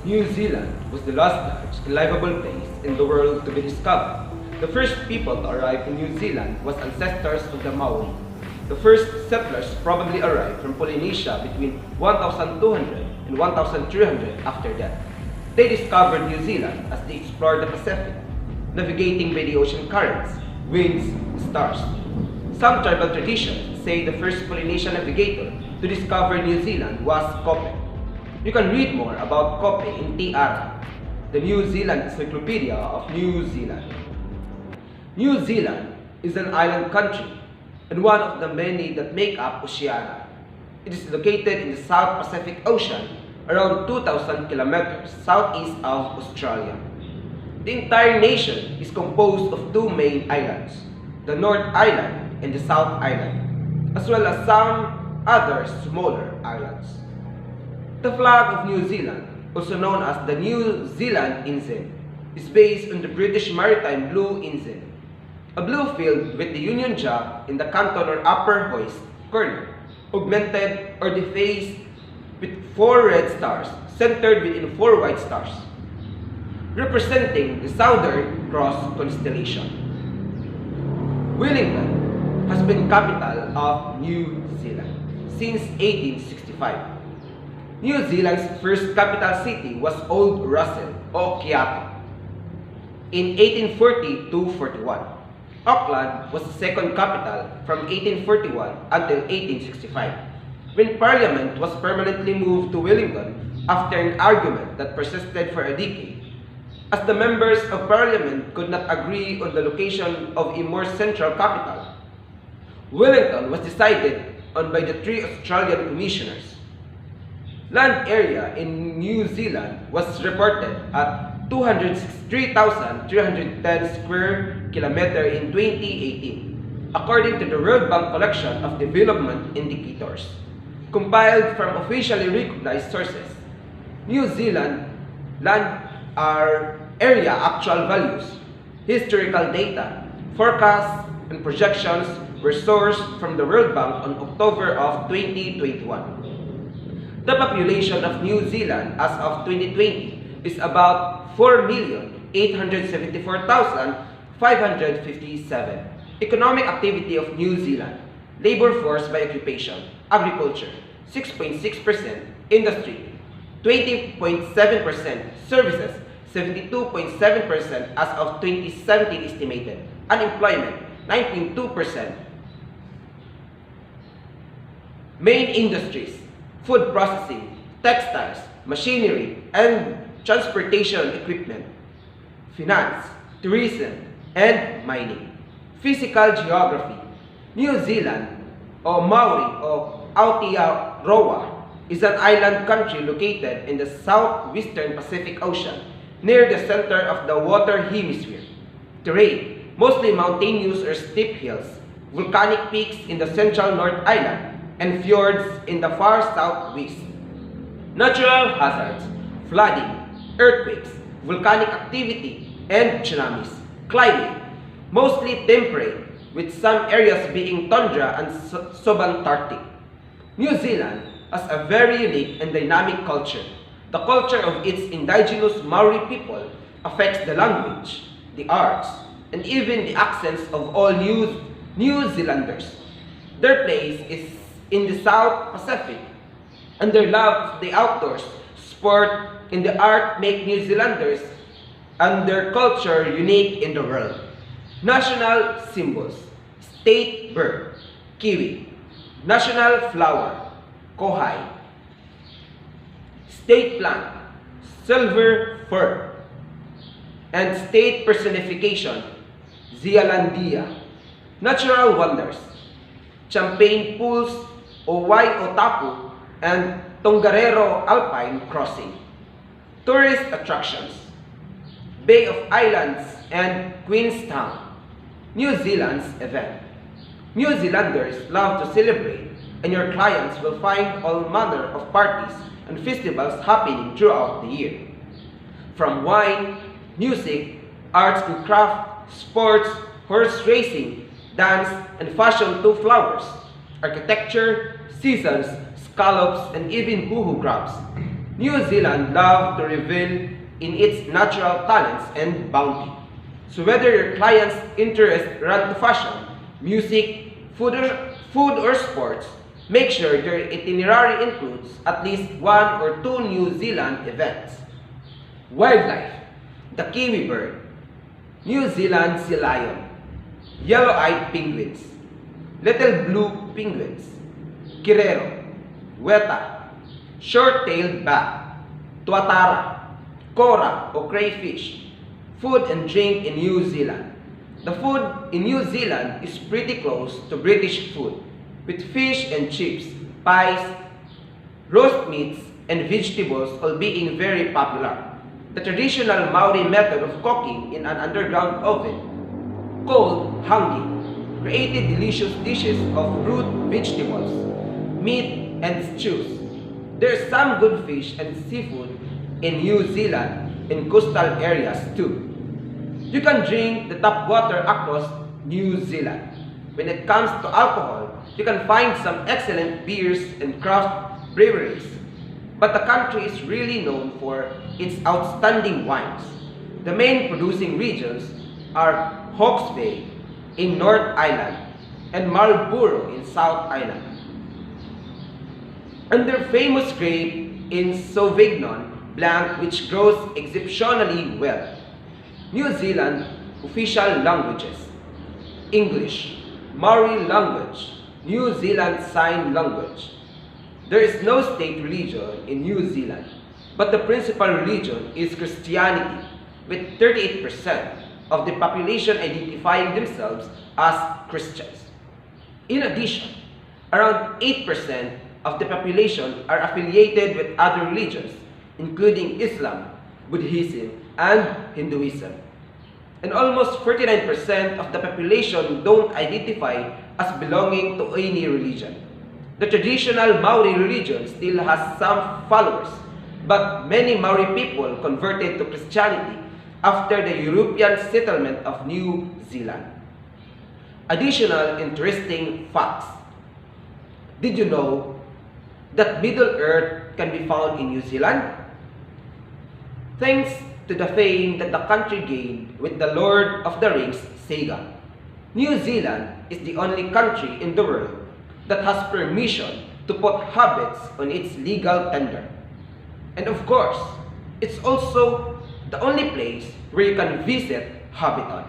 New Zealand was the last large and livable place in the world to be discovered. The first people to arrive in New Zealand was ancestors of the Maori. The first settlers probably arrived from Polynesia between 1200 and 1300 after that. They discovered New Zealand as they explored the Pacific, navigating by the ocean currents, winds, and stars. Some tribal traditions say the first Polynesian navigator to discover New Zealand was Cope. You can read more about Cope in Tiara, the New Zealand Encyclopedia of New Zealand. New Zealand is an island country and one of the many that make up Oceania. It is located in the South Pacific Ocean, around 2,000 kilometers southeast of Australia. The entire nation is composed of two main islands, the North Island and the South Island, as well as some other smaller islands. The flag of New Zealand, also known as the New Zealand Ensign, is based on the British Maritime Blue Ensign, a blue field with the Union Jack in the canton or upper hoist corner, augmented or defaced with 4 red stars centered within 4 white stars, representing the Southern Cross constellation. Wellington has been capital of New Zealand since 1865. New Zealand's first capital city was Old Russell o Keato in 1840-41. Auckland was the second capital from 1841 until 1865, when Parliament was permanently moved to Wellington after an argument that persisted for a decade, as the members of Parliament could not agree on the location of a more central capital. Wellington was decided on by the 3 Australian commissioners. Land area in New Zealand was reported at 263,310 square kilometers in 2018, according to the World Bank collection of development indicators, compiled from officially recognized sources. New Zealand land area actual values, historical data, forecasts, and projections were sourced from the World Bank on October of 2021. The population of New Zealand as of 2020 is about 4,874,557. Economic activity of New Zealand: labor force by occupation, agriculture 6.6%, industry 20.7%, services 72.7% as of 2017 estimated, unemployment 9.2%. Main industries: food processing, textiles, machinery, and transportation equipment, finance, tourism, and mining. Physical geography: New Zealand, o Maori o Aotearoa, is an island country located in the southwestern Pacific Ocean, near the center of the water hemisphere. Terrain: mostly mountainous or steep hills, volcanic peaks in the central North Island, and fjords in the far southwest. Natural hazards: flooding, earthquakes, volcanic activity, and tsunamis. Climate: mostly temperate, with some areas being tundra and subantarctic. New Zealand has a very unique and dynamic culture. The culture of its indigenous Maori people affects the language, the arts, and even the accents of all New Zealanders. Their place is in the South Pacific, and their love of the outdoors, sport, and the art make New Zealanders and their culture unique in the world. National symbols: state bird, kiwi; national flower, kohai; state plant, silver fir; and state personification, Zealandia. Natural wonders: Champagne Pools, Otapu, and Tongariro Alpine Crossing. Tourist attractions: Bay of Islands and Queenstown. New Zealand's event: New Zealanders love to celebrate, and your clients will find all manner of parties and festivals happening throughout the year. From wine, music, arts and craft, sports, horse racing, dance, and fashion to flowers, architecture, seasons, scallops, and even boohoo crabs. New Zealand loves to revel in its natural talents and bounty. So whether your client's interests run to fashion, music, food or sports, make sure their itinerary includes at least 1 or 2 New Zealand events. Wildlife: the kiwi bird, New Zealand sea lion, yellow-eyed penguins, little blue penguins, kirero, weta, short-tailed bat, tuatara, kora o crayfish. Food and drink in New Zealand. The food in New Zealand is pretty close to British food, with fish and chips, pies, roast meats, and vegetables all being very popular. The traditional Maori method of cooking in an underground oven, called hangi, created delicious dishes of root vegetables, meat, and stews. There's some good fish and seafood in New Zealand in coastal areas too. You can drink the tap water across New Zealand. When it comes to alcohol, you can find some excellent beers and craft breweries. But the country is really known for its outstanding wines. The main producing regions are Hawke's Bay in North Island and Marlborough in South Island. And their famous grape in Sauvignon Blanc, which grows exceptionally well. New Zealand official languages: English, Maori language, New Zealand Sign Language. There is no state religion in New Zealand, but the principal religion is Christianity, with 38% of the population identifying themselves as Christians. In addition, around 8% of the population are affiliated with other religions, including Islam, Buddhism, and Hinduism. And almost 49% of the population don't identify as belonging to any religion. The traditional Maori religion still has some followers, but many Maori people converted to Christianity after the European settlement of New Zealand. Additional interesting facts. Did you know that Middle Earth can be found in New Zealand? Thanks to the fame that the country gained with the Lord of the Rings saga, New Zealand is the only country in the world that has permission to put hobbits on its legal tender. And of course, it's also the only place where you can visit Hobbiton.